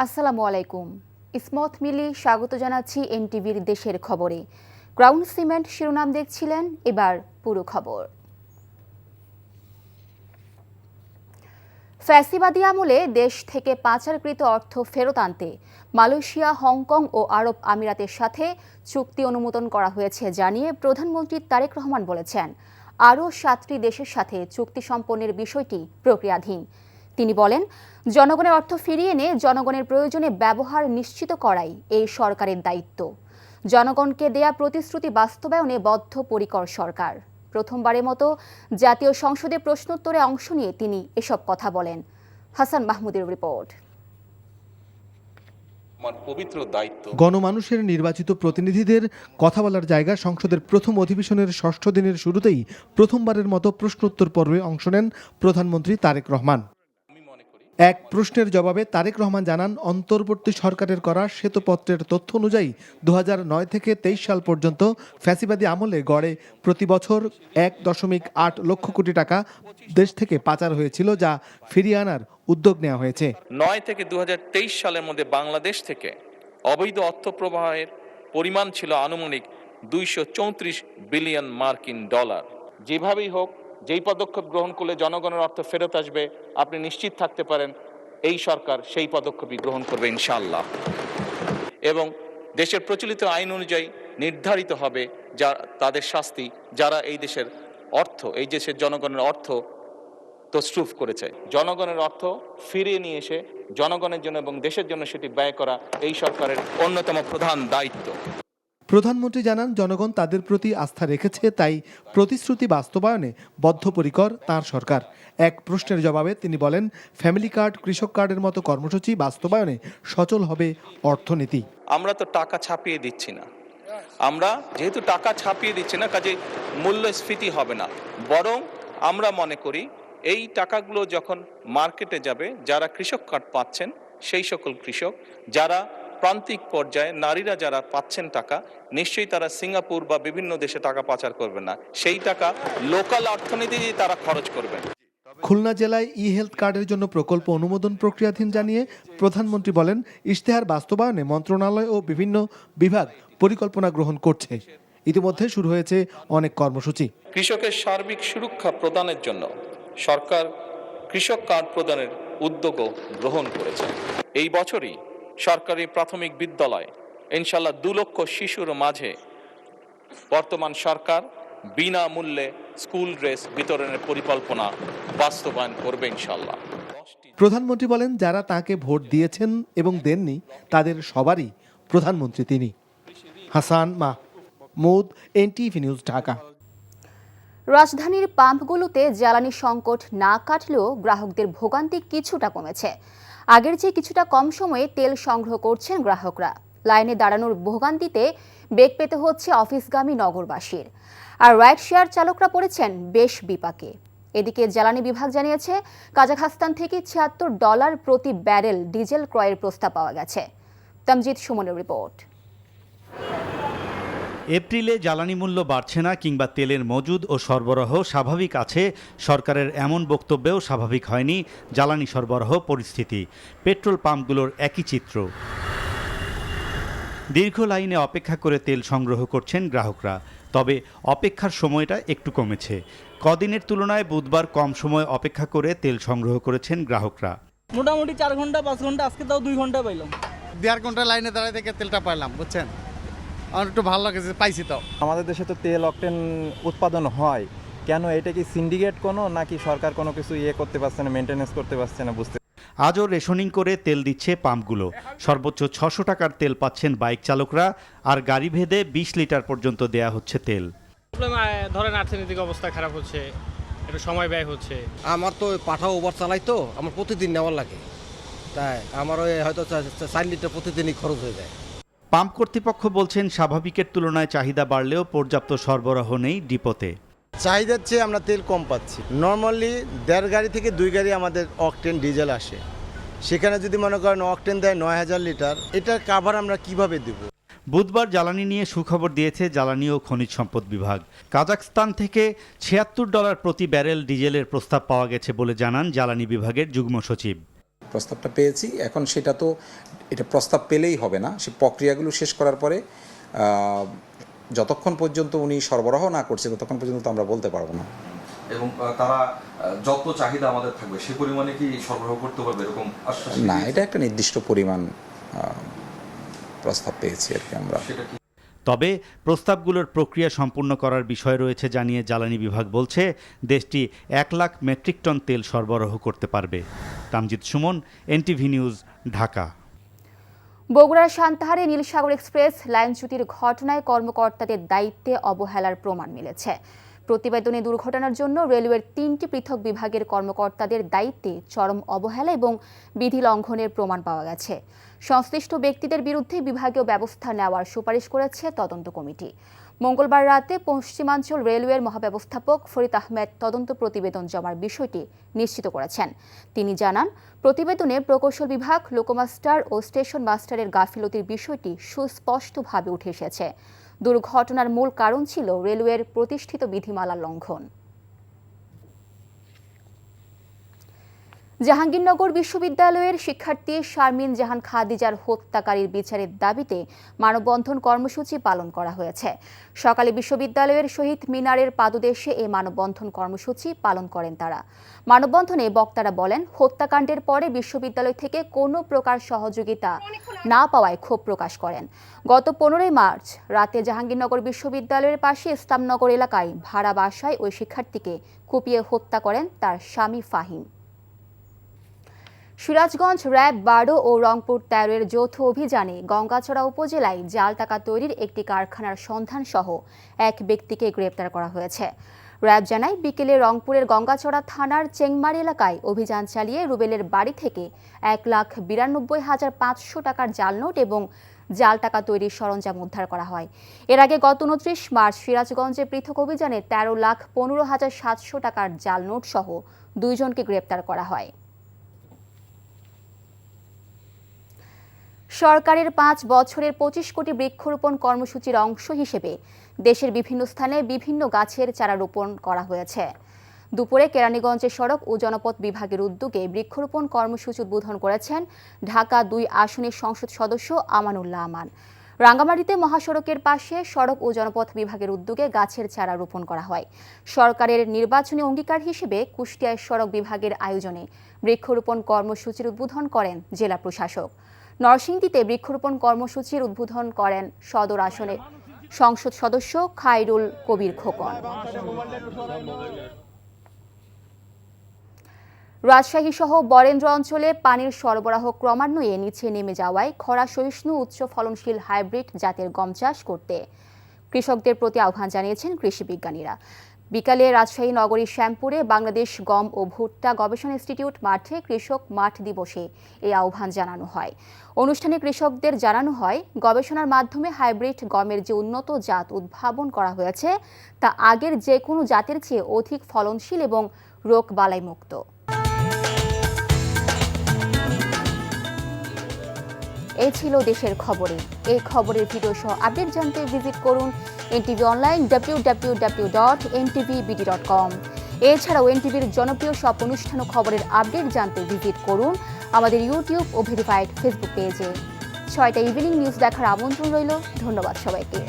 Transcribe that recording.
আসসালামু আলাইকুম। ইসমত মিলি স্বাগত জানাচ্ছি এনটিভির দেশের খবরে। গ্রাউন্ড সিমেন্ট শিরোনাম দেখছিলেন, এবার পুরো খবর। ফ্যাসিবাদী আমলে দেশ থেকে পাচারকৃত অর্থ ফেরত আনতে মালয়েশিয়া, হংকং ও আরব আমিরাতের সাথে চুক্তি অনুমোদন করা হয়েছে জানিয়ে প্রধানমন্ত্রী তারেক রহমান বলেছেন, আরও 7টি দেশের সাথে চুক্তি সম্পন্নের বিষয়টি প্রক্রিয়াধীন। তিনি বলেন, জনগণের অর্থ ফিরিয়ে এনে জনগণের প্রয়োজনে ব্যবহার নিশ্চিত করাই এই সরকারের দায়িত্ব। জনগণকে দেয়া প্রতিশ্রুতি বাস্তবায়নে বদ্ধপরিকর সরকার। প্রথমবারের মতো জাতীয় সংসদে প্রশ্নোত্তরে অংশ নিয়ে তিনি এসব কথা বলেন। হাসান মাহমুদের রিপোর্ট। পবিত্র দায়িত্ব গণমানুষের নির্বাচিত প্রতিনিধিদের কথা বলার জায়গা সংসদের প্রথম অধিবেশনের 6ষ্ঠ দিনের শুরুতেই প্রথমবারের মতো প্রশ্নোত্তর পর্বে অংশ নেন প্রধানমন্ত্রী তারেক রহমান। এক প্রশ্নের জবাবে তারেক রহমান জানান, অন্তর্বর্তী সরকারের করা শ্বেতপত্রের তথ্য অনুযায়ী 2009 থেকে 23 সাল পর্যন্ত ফ্যাসিবাদী আমলে গড়ে প্রতি বছর 1.8 লক্ষ কোটি টাকা দেশ থেকে পাচার হয়েছিল, যা ফিরিয়ে আনার উদ্যোগ নেওয়া হয়েছে। 9 থেকে 2023 সালের মধ্যে বাংলাদেশ থেকে অবৈধ অর্থ প্রবাহের পরিমাণ ছিল আনুমানিক 234 বিলিয়ন মার্কিন ডলার। যেভাবেই হোক, যেই পদক্ষেপ গ্রহণ করলে জনগণের অর্থ ফেরত আসবে, আপনি নিশ্চিত থাকতে পারেন এই সরকার সেই পদক্ষেপই গ্রহণ করবে ইনশাআল্লাহ। এবং দেশের প্রচলিত আইন অনুযায়ী নির্ধারিত হবে যা তাদের শাস্তি, যারা এই দেশের অর্থ, এই দেশের জনগণের অর্থ তছরুফ করেছে। জনগণের অর্থ ফিরিয়ে নিয়ে এসে জনগণের জন্য এবং দেশের জন্য সেটি ব্যয় করা এই সরকারের অন্যতম প্রধান দায়িত্ব। প্রধানমন্ত্রী জানান, জনগণ তাদের প্রতি আস্থা রেখেছে, তাই প্রতিশ্রুতি বাস্তবায়নে বদ্ধপরিকর তাঁর সরকার। এক প্রশ্নের জবাবে তিনি বলেন, ফ্যামিলি কার্ড, কৃষক কার্ডের মতো কর্মসূচি বাস্তবায়নে সচল হবে অর্থনীতি। আমরা তো টাকা ছাপিয়ে দিচ্ছি না, আমরা যেহেতু টাকা ছাপিয়ে দিচ্ছি না, কাজে মূল্যস্ফীতি হবে না। বরং আমরা মনে করি এই টাকাগুলো যখন মার্কেটে যাবে, যারা কৃষক কার্ড পাচ্ছেন সেই সকল কৃষক, যারা প্রান্তিক পর্যায়ে নারীরা যারা পাচ্ছেন টাকা, নিশ্চয়ই তারা সিঙ্গাপুর বা বিভিন্ন দেশে টাকা পাচার করবে না, সেই টাকা লোকাল অর্থনীতিতে তারা খরচ করবেন। খুলনা জেলায় ই-হেলথ কার্ডের জন্য প্রকল্প অনুমোদন প্রক্রিয়াধীন জানিয়ে প্রধানমন্ত্রী বলেন, ইশতেহার বাস্তবায়নে মন্ত্রণালয় ও বিভিন্ন বিভাগ পরিকল্পনা গ্রহণ করছে। ইতিমধ্যে শুরু হয়েছে অনেক কর্মসূচি। কৃষকের সার্বিক সুরক্ষা প্রদানের জন্য সরকার কৃষক কার্ড প্রদানের উদ্যোগও গ্রহণ করেছে। এই বছরই সরকারি প্রাথমিক বিদ্যালয় ইনশাল্লাহ 2 লক্ষ শিশুর মাঝে বর্তমান সরকার বিনামূল্যে স্কুল ড্রেস বিতরণের পরিকল্পনা বাস্তবায়ন করবে ইনশাল্লাহ। প্রধানমন্ত্রী বলেন, যারা তাকে ভোট দিয়েছেন এবং দেননি তাদের সবারই প্রধানমন্ত্রী তিনি। Hasan Mahmud, NTV news, Dhaka. রাজধানীর পাম্পগুলোতে জ্বালানি সংকট না কাটলেও গ্রাহকদের ভোগান্তি কিছুটা কমেছে। আগের চেয়ে কিছুটা কম সময়ে তেল সংগ্রহ করছেন গ্রাহকরা। লাইনে দাঁড়ানোর ভোগান্তিতে বেগ পেতে হচ্ছে অফিসগামী নগরবাসীর। আর রাইড শেয়ার চালকরা পড়েছেন বেশ বিপাকে। এদিকে জ্বালানি বিভাগ জানিয়েছে, কাজাখস্তান থেকে $76 প্রতি ব্যারেল ডিজেল ক্রয়ের প্রস্তাব পাওয়া গেছে। তামজিদ সুমনের রিপোর্ট। এপ্রিলে জ্বালানি মূল্য বাড়ছে না কিংবা তেলের মজুদ ও সরবরাহ স্বাভাবিক আছে, সরকারের এমন বক্তব্যেও স্বাভাবিক হয়নি জ্বালানি সরবরাহ পরিস্থিতি। পেট্রোল পাম্পগুলোর একই চিত্র। দীর্ঘ লাইনে অপেক্ষা করে তেল সংগ্রহ করছেন গ্রাহকরা, তবে অপেক্ষার সময়টা একটু কমেছে। কদিনের তুলনায় বুধবার কম সময় অপেক্ষা করে তেল সংগ্রহ করেছেন গ্রাহকরা। মোটামুটি 4 ঘন্টা 5 ঘন্টা, আজকে তাও 2 ঘন্টা পাইলাম। 1.5 ঘন্টা লাইনে দাঁড়ায় থেকে তেলটা পাইলাম, বুঝছেন। আমার একটু ভালো লাগছে, পাইছি। তো আমাদের দেশে তো তেল অকটেন উৎপাদন হয়, কেন এটা কি সিন্ডিকেট কোনো, নাকি সরকার কোনো কিছু করতে পারছে না, মেনটেনেন্স করতে পারছে না, বুঝতে। আজও রেশনিং করে তেল দিচ্ছে পাম্পগুলো। সর্বোচ্চ 600 টাকার তেল পাচ্ছেন বাইক চালকরা, আর গাড়ি ভেদে 20 লিটার পর্যন্ত দেয়া হচ্ছে তেল। ধরেন অর্থনৈতিক অবস্থা খারাপ হচ্ছে, একটু সময় ব্যয় হচ্ছে। আমার তো পাঠাও ওভার চালাই, তো আমার প্রতিদিন নেওয়ার লাগে, তাই আমার ওই হয়তো 4 লিটার প্রতিদিনই খরচ হয়ে যায়। পাম্প কর্তৃপক্ষ বলছেন, স্বাভাবিকের তুলনায় চাহিদা বাড়লেও পর্যাপ্ত সরবরাহ নেই ডিপোতে। চাহিদার চেয়ে আমরা তেল কম পাচ্ছি। নর্মালি 1.5 গাড়ি থেকে 2 গাড়ি আমাদের অকটেন ডিজেল আসে, সেখানে যদি মনে করেন অকটেন দেয় 9000 লিটার, এটার কাভার আমরা কিভাবে দেব? বুধবার জ্বালানি নিয়ে সুখবর দিয়েছে জ্বালানি ও খনিজ সম্পদ বিভাগ। কাজাখস্তান থেকে $76 প্রতি ব্যারেল ডিজেলের প্রস্তাব পাওয়া গেছে বলে জানান জ্বালানি বিভাগের যুগ্ম সচিব। প্রস্তাবটা পেয়েছি। এখন সেটা তো এটা প্রস্তাব পেলেই হবে না, সে প্রক্রিয়াগুলো শেষ করার পরে যতক্ষণ পর্যন্ত উনি সরবরাহ না করছে ততক্ষণ পর্যন্ত তো আমরা বলতে পারবো না। এবং তারা যত চাহিদা আমাদের থাকবে সে পরিমাণে কি সরবরাহ করতে পারবে এরকম আশ্বাস? না, এটা একটা নির্দিষ্ট পরিমাণ প্রস্তাব পেয়েছি আর কি আমরা। তবে প্রস্তাবগুলোর প্রক্রিয়া সম্পূর্ণ করার বিষয় রয়েছে জানিয়ে জ্বালানি বিভাগ বলছে দেশটি 1 লাখ মেট্রিক টন তেল সরবরাহ করতে পারবে। Tamjid Suman, NTV news, Dhaka. বগুড়ার সান্তাহারে নীলসাগর এক্সপ্রেস লাইনচ্যুতির ঘটনায় কর্মকর্তাদের দায়িত্বে অবহেলার প্রমাণ মিলেছে। প্রতিবেদনে দুর্ঘটনার জন্য রেলওয়ের 3টি পৃথক বিভাগের কর্মকর্তাদের দায়িত্বে চরম অবহেলা এবং বিধি লঙ্ঘনের প্রমাণ পাওয়া গেছে। সংশ্লিষ্ট ব্যক্তিদের বিরুদ্ধে বিভাগীয় ব্যবস্থা নেওয়ার সুপারিশ করেছে তদন্ত কমিটি। মঙ্গলবার রাতে পশ্চিমাঞ্চল রেলওয়ের মহাব্যবস্থাপক ফরিদ আহমেদ তদন্ত প্রতিবেদন জমার বিষয়টি নিশ্চিত করেছেন। তিনি জানান, প্রতিবেদনে প্রকৌশল বিভাগ, লোকোমাস্টার ও স্টেশন মাস্টারের গাফিলতির বিষয়টি সুস্পষ্টভাবে উঠে এসেছে। দুর্ঘটনার মূল কারণ ছিল রেলওয়ের প্রতিষ্ঠিত বিধিমালার লঙ্ঘন। জাহাঙ্গীরনগর বিশ্ববিদ্যালয়ের শিক্ষার্থী শারমিন জাহান খাদিজার হত্যাকারীর বিচারের দাবিতে মানববন্ধন কর্মসূচি পালন করা হয়েছে। সকালে বিশ্ববিদ্যালয়ের শহীদ মিনারের পাদদেশে এই মানববন্ধন কর্মসূচি পালন করেন তারা। মানববন্ধনে বক্তারা বলেন, হত্যাকাণ্ডের পরে বিশ্ববিদ্যালয় থেকে কোনো প্রকার সহযোগিতা না পাওয়ায় ক্ষোভ প্রকাশ করেন। গত 15 মার্চ রাতে জাহাঙ্গীরনগর বিশ্ববিদ্যালয়ের পাশে ইসলামনগর এলাকায় ভাড়া বাসায় ওই শিক্ষার্থীকে কুপিয়ে হত্যা করেন তার স্বামী ফাহিম। সিরাজগঞ্জ, র্যাব 12 ও রংপুর 13-এর যৌথ অভিযানে গঙ্গাচড়া উপজেলায় জাল টাকা তৈরির একটি কারখানার সন্ধান সহ এক ব্যক্তিকে গ্রেপ্তার করা হয়েছে। র্যাব জানায়, বিকেলে রংপুরের গঙ্গাচড়া থানার চেংমারি এলাকায় অভিযান চালিয়ে রুবেলের বাড়ি থেকে 1,92,500 টাকার জাল নোট এবং জাল টাকা তৈরির সরঞ্জাম উদ্ধার করা হয়। এর আগে গত 29 মার্চ সিরাজগঞ্জে পৃথক অভিযানে 13,15,700 টাকার জাল নোট সহ 2 জনকে গ্রেপ্তার করা হয়। সরকারের 5 বছরের 25 কোটি বৃক্ষরোপণ কর্মসূচির অংশ হিসেবে দেশের বিভিন্ন স্থানে বিভিন্ন গাছের চারা রোপণ করা হয়েছে। দুপুরে কেরানীগঞ্জে সড়ক ও জনপথ বিভাগের উদ্যোগে বৃক্ষরোপণ কর্মসূচি উদ্বোধন করেছেন ঢাকা 2 আসনের সংসদ সদস্য আমানুল্লাহ আমান। রাঙ্গামাটিতে মহাসড়কের পাশে সড়ক ও জনপথ বিভাগের উদ্যোগে গাছের চারা রোপণ করা হয়। সরকারের নির্বাচনী অঙ্গীকার হিসেবে কুষ্টিয়ায় সড়ক বিভাগের আয়োজনে বৃক্ষরোপণ কর্মসূচির উদ্বোধন করেন জেলা প্রশাসক। নরসিংদীতে বৃক্ষরোপণ কর্মসূচির উদ্বোধন করেন সদর আসনের সংসদ সদস্য খায়রুল কবির খোকন। রাজশাহী সহ বরেন্দ্র অঞ্চলে পানির সরবরাহ ক্রমান্বয়ে নিচে নেমে যাওয়ায় খরা সহিষ্ণু উচ্চ ফলনশীল হাইব্রিড জাতের গম চাষ করতে কৃষকদের প্রতি আহ্বান জানিয়েছেন কৃষি বিজ্ঞানীরা। বিকালে রাজশাহী নগরীর শ্যামপুরে বাংলাদেশ গম ও ভুট্টা গবেষণা ইনস্টিটিউট মাঠে কৃষক মাঠ দিবসে এই আহ্বান জানানো হয়। অনুষ্ঠানে কৃষকদের জানানো হয়, গবেষণার মাধ্যমে হাইব্রিড গমের যে উন্নত জাত উদ্ভাবন করা হয়েছে তা আগের যে কোনো জাতের চেয়ে অধিক ফলনশীল এবং রোগ বালাই মুক্ত। এই ছিল দেশের খবরে। এই খবরের ভিডিও সহ আপডেট জানতে ভিজিট করুন এনটিভি অনলাইন www.ntvbd.com। এছাড়াও এনটিভির জনপ্রিয় সব অনুষ্ঠান ও খবরের আপডেট জানতে ভিজিট করুন আমাদের ইউটিউব ও ভেরিফাইড ফেসবুক পেজে। 6টা ইভিনিং নিউজ দেখার আমন্ত্রণ রইল। ধন্যবাদ সবাইকে।